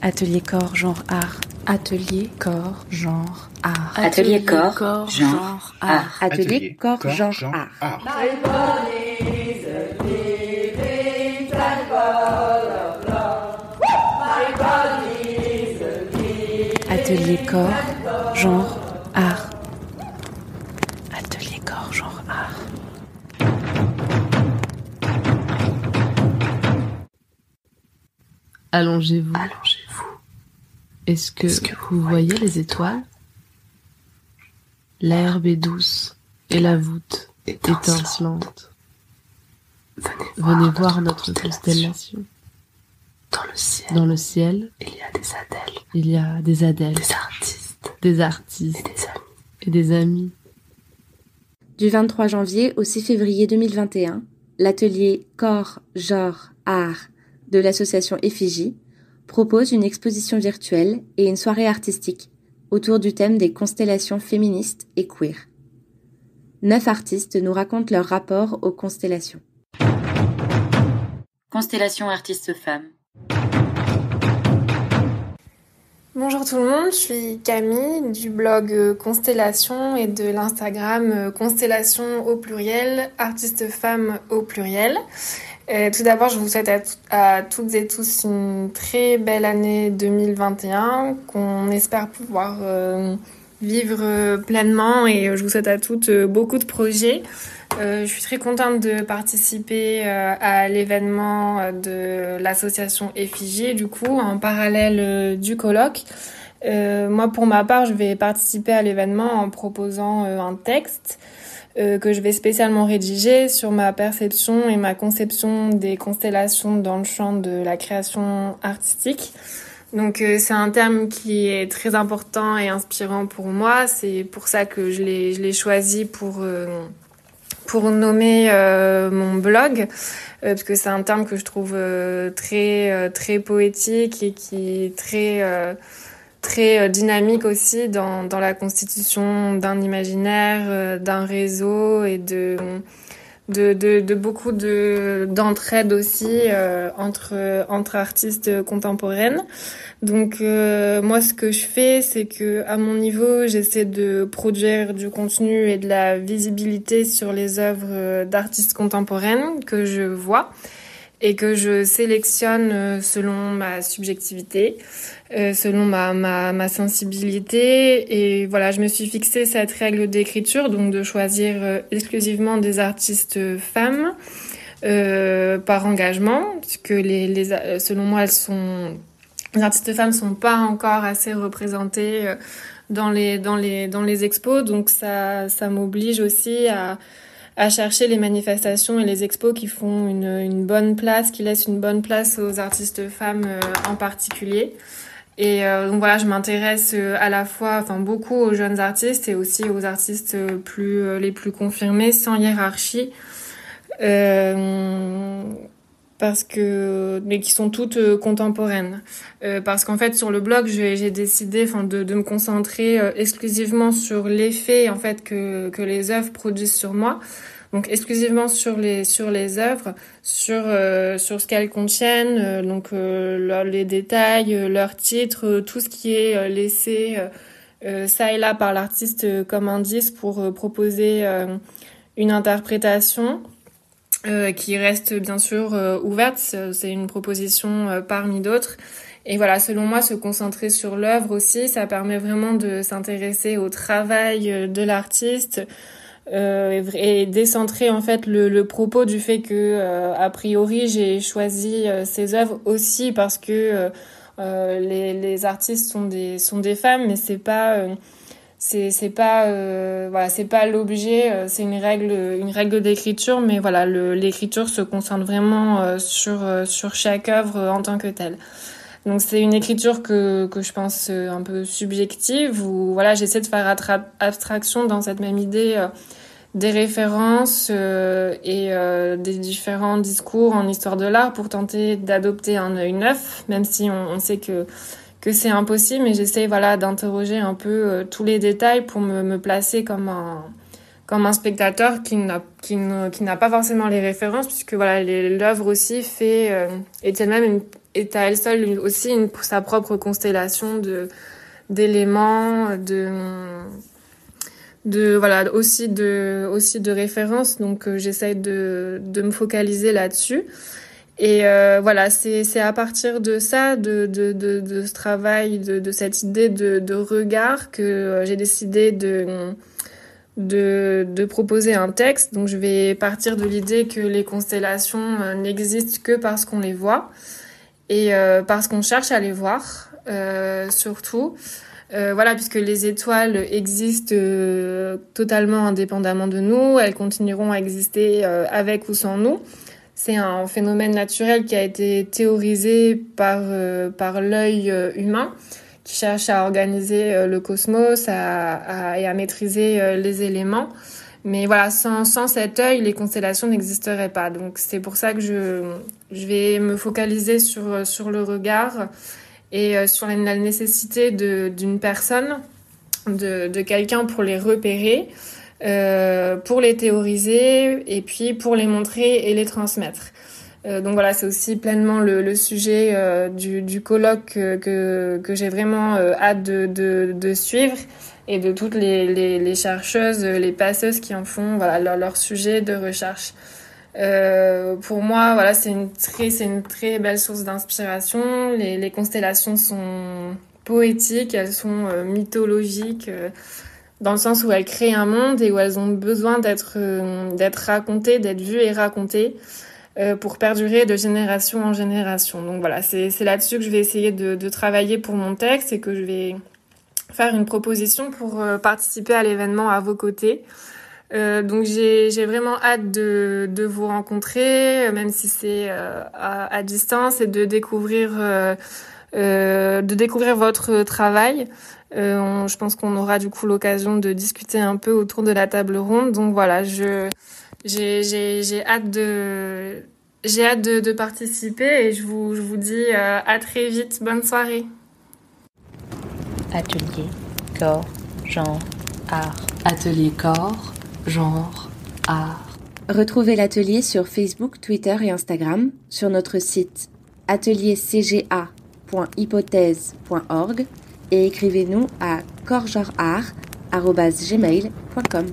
Atelier corps, genre art. Atelier corps, genre art. Atelier corps, genre art. Atelier corps, genre art. Atelier corps, genre art. Atelier corps, genre art. Allongez-vous. Est-ce que vous voyez les étoiles? L'herbe est douce et la voûte étincelante. Venez voir notre constellation. Dans le ciel, il y a des Adèles, des artistes et des amis. Du 23 janvier au 6 février 2021, l'atelier Corps, Genre, Art de l'association Effigie propose une exposition virtuelle et une soirée artistique autour du thème des constellations féministes et queer. 9 artistes nous racontent leur rapport aux constellations. Constellation artiste femme. Bonjour tout le monde, je suis Camille du blog Constellation et de l'Instagram Constellation au pluriel, artiste femme au pluriel. Tout d'abord, je vous souhaite à toutes et tous une très belle année 2021 qu'on espère pouvoir vivre pleinement et je vous souhaite à toutes beaucoup de projets. Je suis très contente de participer à l'événement de l'association Effigie, du coup, en parallèle du colloque. Moi, pour ma part, je vais participer à l'événement en proposant un texte que je vais spécialement rédiger sur ma perception et ma conception des constellations dans le champ de la création artistique. Donc c'est un terme qui est très important et inspirant pour moi. C'est pour ça que je l'ai choisi pour nommer mon blog, parce que c'est un terme que je trouve très poétique et qui est très dynamique aussi dans la constitution d'un imaginaire, d'un réseau et de beaucoup d'entraide aussi entre artistes contemporaines. Donc moi ce que je fais, c'est que à mon niveau, j'essaie de produire du contenu et de la visibilité sur les œuvres d'artistes contemporaines que je vois et que je sélectionne selon ma subjectivité, selon ma sensibilité. Et voilà, je me suis fixé cette règle d'écriture, donc de choisir exclusivement des artistes femmes par engagement, puisque selon moi, les artistes femmes sont pas encore assez représentées dans les expos, donc ça m'oblige aussi à chercher les manifestations et les expos qui font une bonne place, qui laissent une bonne place aux artistes femmes en particulier. Et donc voilà, je m'intéresse à la fois, beaucoup aux jeunes artistes et aussi aux artistes les plus confirmés, sans hiérarchie, mais qui sont toutes contemporaines. Parce qu'en fait, sur le blog, j'ai décidé, de me concentrer exclusivement sur l'effet, en fait, que les œuvres produisent sur moi. Donc exclusivement sur les œuvres, sur ce qu'elles contiennent, les détails, leurs titres, tout ce qui est laissé ça et là par l'artiste comme indice pour proposer une interprétation qui reste bien sûr ouverte. C'est une proposition parmi d'autres. Et voilà, selon moi, se concentrer sur l'œuvre aussi, ça permet vraiment de s'intéresser au travail de l'artiste, et décentrer en fait le propos du fait que a priori j'ai choisi ces œuvres aussi parce que les artistes sont des femmes, mais c'est pas l'objet, c'est une règle d'écriture, mais voilà, l'écriture se concentre vraiment sur chaque œuvre en tant que telle. Donc c'est une écriture que je pense un peu subjective, où voilà, j'essaie de faire abstraction dans cette même idée des références et des différents discours en histoire de l'art pour tenter d'adopter un œil neuf, même si on sait que c'est impossible, mais j'essaie d'interroger un peu tous les détails pour me placer comme un spectateur qui n'a pas forcément les références, puisque l'œuvre aussi est elle-même est à elle seule aussi sa propre constellation d'éléments, aussi de références. Donc j'essaye de me focaliser là-dessus. Et c'est à partir de ça, de ce travail, de cette idée de regard que j'ai décidé de proposer un texte. Donc je vais partir de l'idée que les constellations n'existent que parce qu'on les voit et parce qu'on cherche à les voir, surtout. Puisque les étoiles existent totalement indépendamment de nous, elles continueront à exister avec ou sans nous. C'est un phénomène naturel qui a été théorisé par l'œil humain, qui cherche à organiser le cosmos et à maîtriser les éléments. Mais voilà, sans cet œil, les constellations n'existeraient pas. Donc c'est pour ça que je vais me focaliser sur le regard et sur la nécessité d'une personne, de quelqu'un pour les repérer, pour les théoriser et puis pour les montrer et les transmettre. Donc voilà, c'est aussi pleinement le sujet du colloque que j'ai vraiment hâte de suivre, et de toutes les chercheuses, les passeuses qui en font leur sujet de recherche. Pour moi, voilà, c'est une très belle source d'inspiration. Les constellations sont poétiques, elles sont mythologiques, dans le sens où elles créent un monde et où elles ont besoin d'être racontées, d'être vues et racontées, pour perdurer de génération en génération. Donc voilà, c'est là-dessus que je vais essayer de travailler pour mon texte, et que je vais faire une proposition pour participer à l'événement à vos côtés. Donc j'ai vraiment hâte de vous rencontrer, même si c'est à distance, et de découvrir votre travail. Je pense qu'on aura du coup l'occasion de discuter un peu autour de la table ronde. Donc voilà, j'ai hâte de participer, et je vous dis à très vite. Bonne soirée. Atelier corps, genre, art. Atelier corps, genre, art. Retrouvez l'atelier sur Facebook, Twitter et Instagram, sur notre site ateliercga.hypothèse.org, et écrivez-nous à corpsgenreart@gmail.com.